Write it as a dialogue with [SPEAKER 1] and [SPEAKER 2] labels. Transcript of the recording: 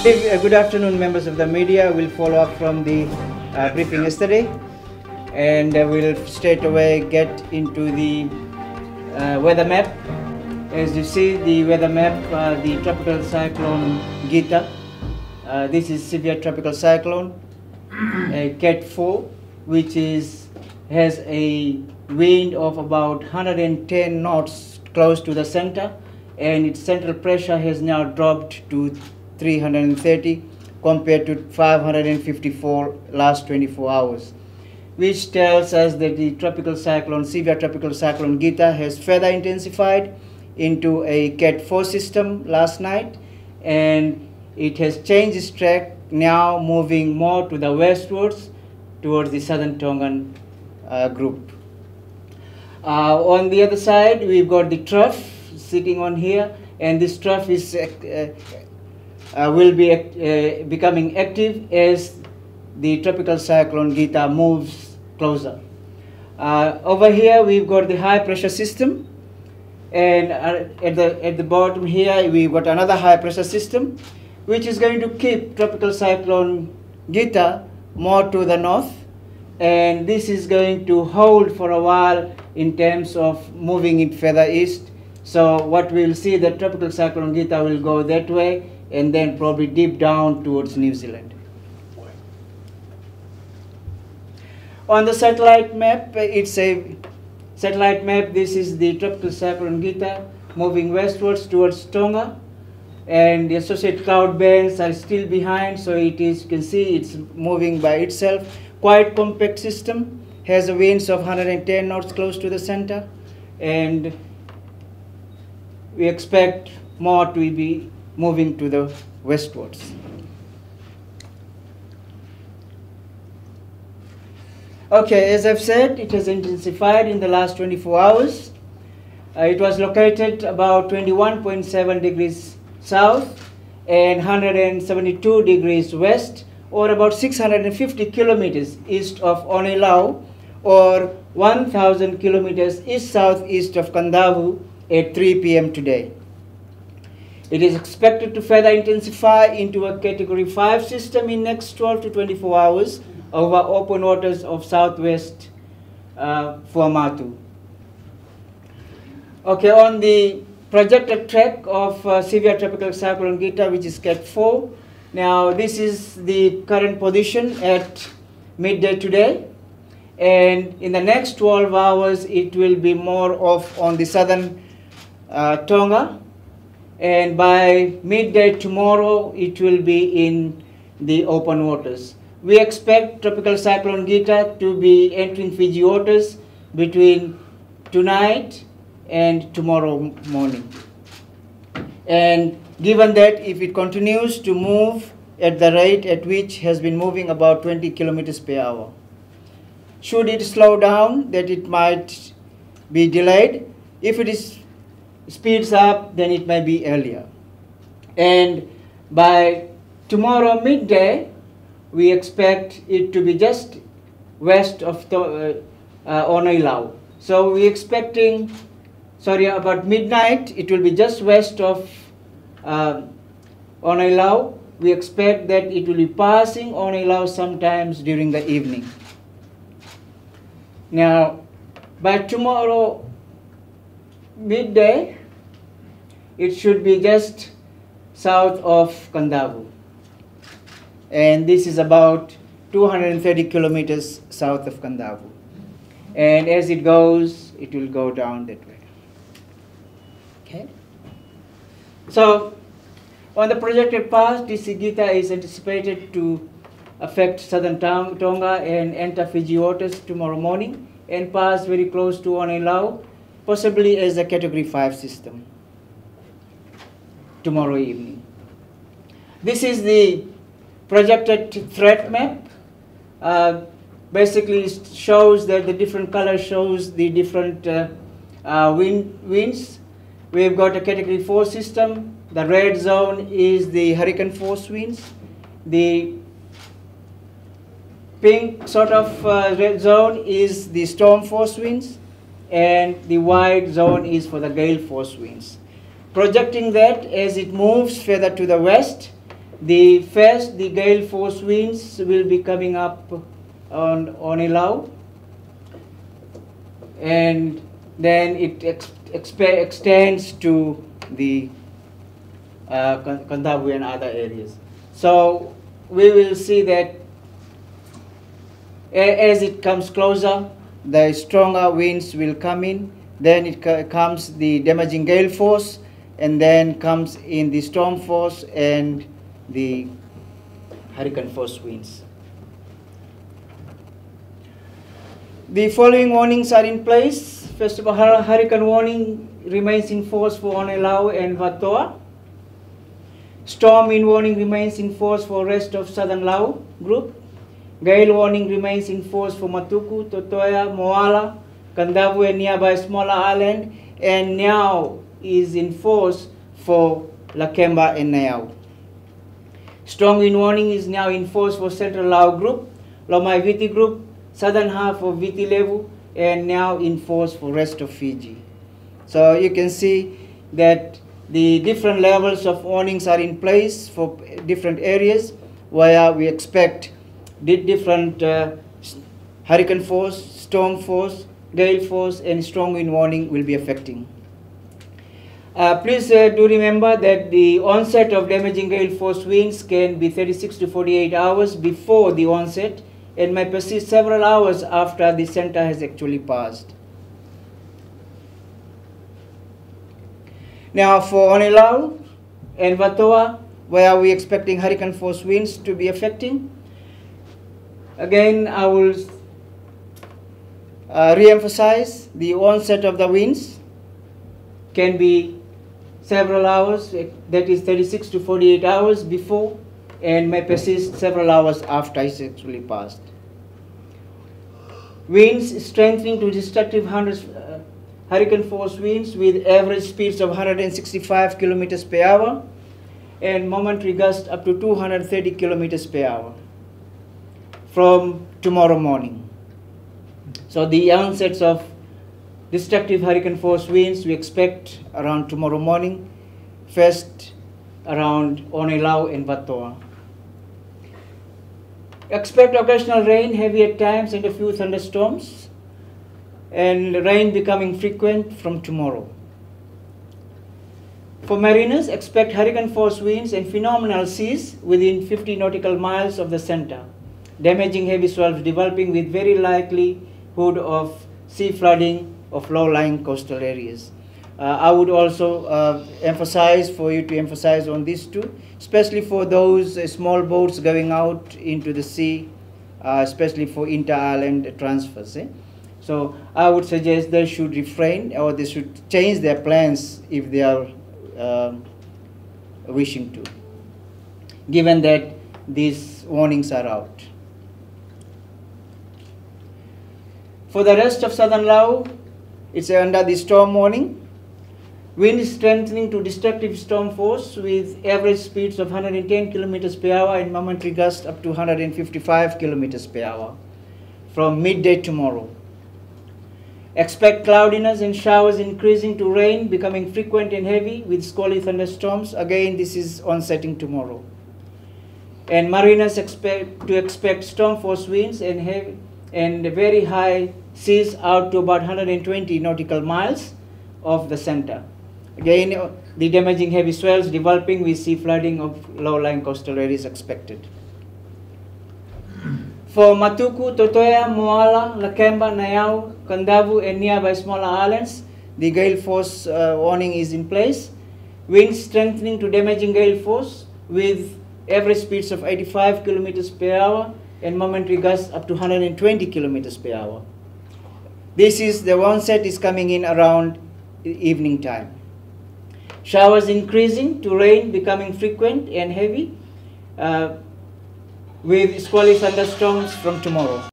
[SPEAKER 1] Good afternoon, members of the media. We'll follow up from the briefing yesterday, and we'll straight away get into the weather map. As you see, the weather map, the tropical cyclone Gita. This is severe tropical cyclone, Cat 4, which has a wind of about 110 knots close to the center, and its central pressure has now dropped to 330 compared to 554 last 24 hours, which tells us that the severe tropical cyclone Gita has further intensified into a Cat 4 system last night, and it has changed its track, now moving more to the westwards towards the southern Tongan group. On the other side, we've got the trough sitting on here, and this trough is will be becoming active as the tropical cyclone Gita moves closer. Over here we've got the high pressure system, and at the bottom here we've got another high pressure system, which is going to keep tropical cyclone Gita more to the north, and this is going to hold for a while in terms of moving it further east. So what we'll see, the tropical cyclone Gita will go that way and then probably deep down towards New Zealand. On the satellite map, it's a satellite map. This is the tropical cyclone Gita moving westwards towards Tonga, and the associated cloud bands are still behind, so you can see it's moving by itself. Quite compact system, has a winds of 110 knots close to the center, and we expect more to be moving to the westwards. Okay, as I've said, it has intensified in the last 24 hours. It was located about 21.7 degrees south and 172 degrees west, or about 650 kilometers east of Ono-i-Lau, or 1,000 kilometers east-southeast of Kandavu at 3 p.m. today. It is expected to further intensify into a Category 5 system in next 12 to 24 hours over open waters of southwest Fuamatu. Okay, on the projected track of severe tropical cyclone Gita, which is Cat 4. Now, this is the current position at midday today, and in the next 12 hours, it will be more off on the southern Tonga, and by midday tomorrow, it will be in the open waters. We expect tropical cyclone Gita to be entering Fiji waters between tonight and tomorrow morning. And given that if it continues to move at the rate at which has been moving about 20 kilometers per hour, should it slow down, that it might be delayed. If it speeds up, then it may be earlier. And by tomorrow midday, we expect it to be just west of Ono-i-Lau. So we're expecting, about midnight, it will be just west of Ono-i-Lau. We expect that it will be passing Ono-i-Lau sometimes during the evening. Now, by tomorrow midday, it should be just south of Kandavu. And this is about 230 kilometers south of Kandavu. And as it goes, it will go down that way. Okay. So, on the projected path, TC Gita is anticipated to affect southern Tonga and enter Fiji waters tomorrow morning and pass very close to Ono-i-Lau, possibly as a Category 5 system tomorrow evening. This is the projected threat map. Basically shows that the different color shows the different winds. We've got a Category 4 system. The red zone is the hurricane force winds. The pink sort of red zone is the storm force winds, and the white zone is for the gale force winds. Projecting that as it moves further to the west, The gale force winds will be coming up on Ono-i-Lau, and then it extends to the Kondabu and other areas. So we will see that as it comes closer, the stronger winds will come in. Then it comes the damaging gale force, and then comes in the storm force and the hurricane force winds. The following warnings are in place. First of all, hurricane warning remains in force for Ono-i-Lau and Vatoa. Storm wind warning remains in force for rest of southern Lau group. Gale warning remains in force for Matuku, Totoya, Moala, Kondabu and nearby smaller island, and now is in force for Lakemba and Niau. Strong wind warning is now in force for central Lau group, Lomai-Viti group, southern half of Viti Levu, and now in force for rest of Fiji. So you can see that the different levels of warnings are in place for different areas where we expect different hurricane force, storm force, gale force, and strong wind warning will be affecting. Please do remember that the onset of damaging gale force winds can be 36 to 48 hours before the onset and may persist several hours after the center has actually passed. Now for Ono-i-Lau and Vatoa, where we are expecting hurricane force winds to be affecting, again I will re-emphasize the onset of the winds can be several hours, that is 36 to 48 hours before, and may persist several hours after it's actually passed. Winds strengthening to destructive hurricane force winds with average speeds of 165 kilometers per hour and momentary gusts up to 230 kilometers per hour from tomorrow morning. So the onsets of destructive hurricane force winds we expect around tomorrow morning, first around Ono-i-Lau and Vatoa. Expect occasional rain, heavy at times, and a few thunderstorms, and rain becoming frequent from tomorrow. For mariners, expect hurricane force winds and phenomenal seas within 50 nautical miles of the center, damaging heavy swells developing with very likelihood of sea flooding of low-lying coastal areas. I would also emphasize for you to emphasize on these two, especially for those small boats going out into the sea, especially for inter-island transfers. So I would suggest they should refrain, or they should change their plans if they are wishing to, given that these warnings are out. For the rest of southern Lau, it's under the storm warning. Wind strengthening to destructive storm force with average speeds of 110 kilometers per hour and momentary gusts up to 155 kilometers per hour from midday tomorrow. Expect cloudiness and showers increasing to rain, becoming frequent and heavy with squally thunderstorms. Again, this is onsetting tomorrow. And mariners expect storm force winds and very high seas out to about 120 nautical miles of the center. Again, the damaging heavy swells developing with sea flooding of low-lying coastal areas expected. For Matuku, Totoya, Moala, Lakemba, Niau, Kondabu, and nearby smaller islands, the gale force warning is in place. Winds strengthening to damaging gale force with average speeds of 85 kilometers per hour and momentary gusts up to 120 kilometers per hour. The onset is coming in around evening time. Showers increasing to rain becoming frequent and heavy with squally thunderstorms from tomorrow.